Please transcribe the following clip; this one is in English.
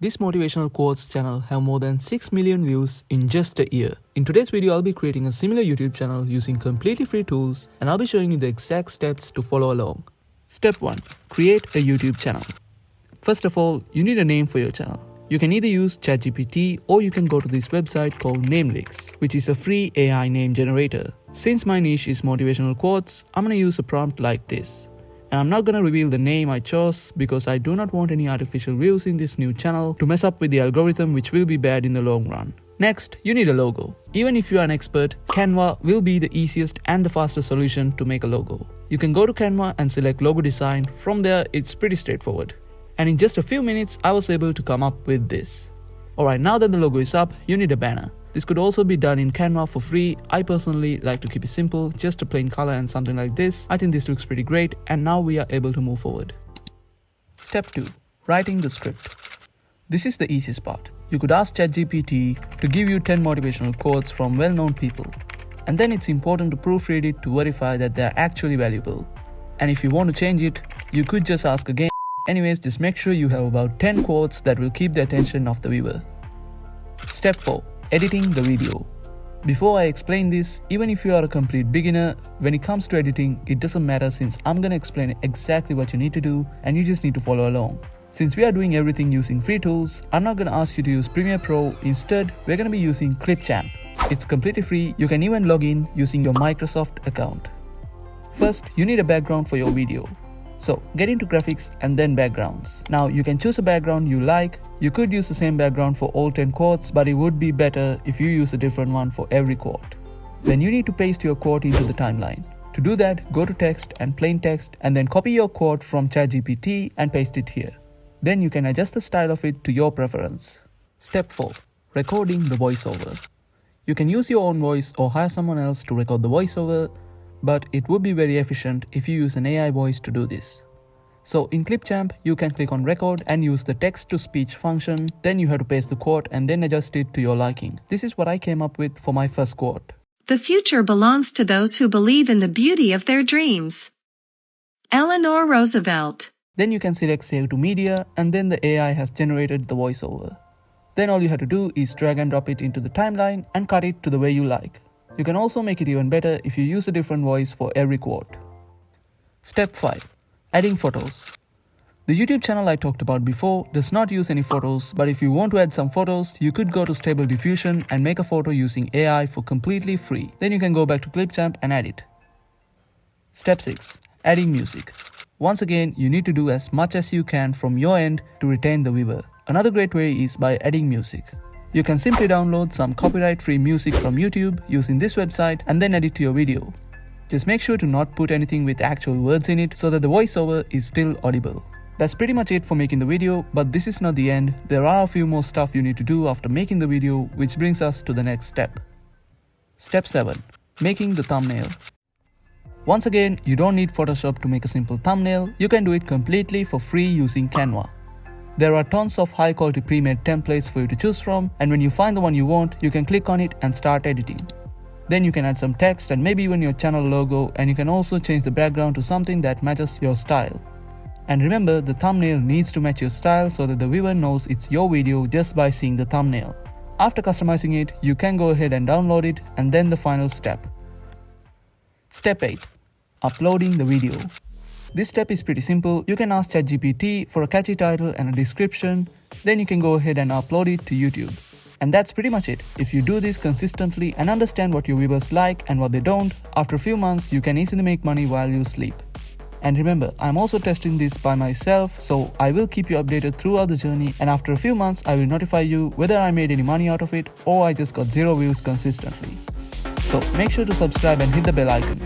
This motivational quotes channel have more than 6 million views in just a year. In today's video, I'll be creating a similar YouTube channel using completely free tools, and I'll be showing you the exact steps to follow along. Step 1. Create a YouTube channel. First of all, you need a name for your channel. You can either use ChatGPT or you can go to this website called Namelix, which is a free AI name generator. Since my niche is motivational quotes, I'm gonna use a prompt like this. And I'm not gonna reveal the name I chose because I do not want any artificial views in this new channel to mess up with the algorithm, which will be bad in the long run. Next, you need a logo. Even if you are an expert, Canva will be the easiest and the fastest solution to make a logo. You can go to Canva and select logo design. From there, it's pretty straightforward. And in just a few minutes, I was able to come up with this. Alright, now that the logo is up, you need a banner. This could also be done in Canva for free. I personally like to keep it simple, just a plain color and something like this. I think this looks pretty great, and now we are able to move forward. Step 2. Writing the script. This is the easiest part. You could ask ChatGPT to give you 10 motivational quotes from well-known people. And then it's important to proofread it to verify that they are actually valuable. And if you want to change it, you could just ask again. Anyways, just make sure you have about 10 quotes that will keep the attention of the viewer. Step 4. Editing the video. Before I explain this, even if you are a complete beginner, when it comes to editing, it doesn't matter since I'm gonna explain exactly what you need to do and you just need to follow along. Since we are doing everything using free tools, I'm not gonna ask you to use Premiere Pro. Instead, we're gonna be using Clipchamp. It's completely free. You can even log in using your Microsoft account. First, you need a background for your video. So get into graphics and then backgrounds. Now you can choose a background you like. You could use the same background for all 10 quotes, but it would be better if you use a different one for every quote. Then you need to paste your quote into the timeline. To do that, go to text and plain text and then copy your quote from ChatGPT and paste it here. Then you can adjust the style of it to your preference. Step 4. Recording the voiceover. You can use your own voice or hire someone else to record the voiceover, but it would be very efficient if you use an AI voice to do this. So in Clipchamp, you can click on record and use the text-to-speech function. Then you have to paste the quote and then adjust it to your liking. This is what I came up with for my first quote. The future belongs to those who believe in the beauty of their dreams. Eleanor Roosevelt. Then you can select Save to Media and then the AI has generated the voiceover. Then all you have to do is drag and drop it into the timeline and cut it to the way you like. You can also make it even better if you use a different voice for every quote. Step 5. Adding photos. The YouTube channel I talked about before does not use any photos, but if you want to add some photos, you could go to Stable Diffusion and make a photo using AI for completely free. Then you can go back to Clipchamp and add it. Step 6. Adding music. Once again, you need to do as much as you can from your end to retain the viewer. Another great way is by adding music. You can simply download some copyright-free music from YouTube using this website and then add it to your video. Just make sure to not put anything with actual words in it so that the voiceover is still audible. That's pretty much it for making the video, but this is not the end. There are a few more stuff you need to do after making the video, which brings us to the next step. Step 7. Making the thumbnail. Once again, you don't need Photoshop to make a simple thumbnail. You can do it completely for free using Canva. There are tons of high quality pre-made templates for you to choose from, and when you find the one you want, you can click on it and start editing. Then you can add some text and maybe even your channel logo, and you can also change the background to something that matches your style. And remember, the thumbnail needs to match your style so that the viewer knows it's your video just by seeing the thumbnail. After customizing it, you can go ahead and download it, and then the final step. Step 8. Uploading the video. This step is pretty simple. You can ask ChatGPT for a catchy title and a description. Then you can go ahead and upload it to YouTube. And that's pretty much it. If you do this consistently and understand what your viewers like and what they don't, after a few months you can easily make money while you sleep. And remember, I'm also testing this by myself, so I will keep you updated throughout the journey, and after a few months I will notify you whether I made any money out of it or I just got 0 views consistently. So make sure to subscribe and hit the bell icon.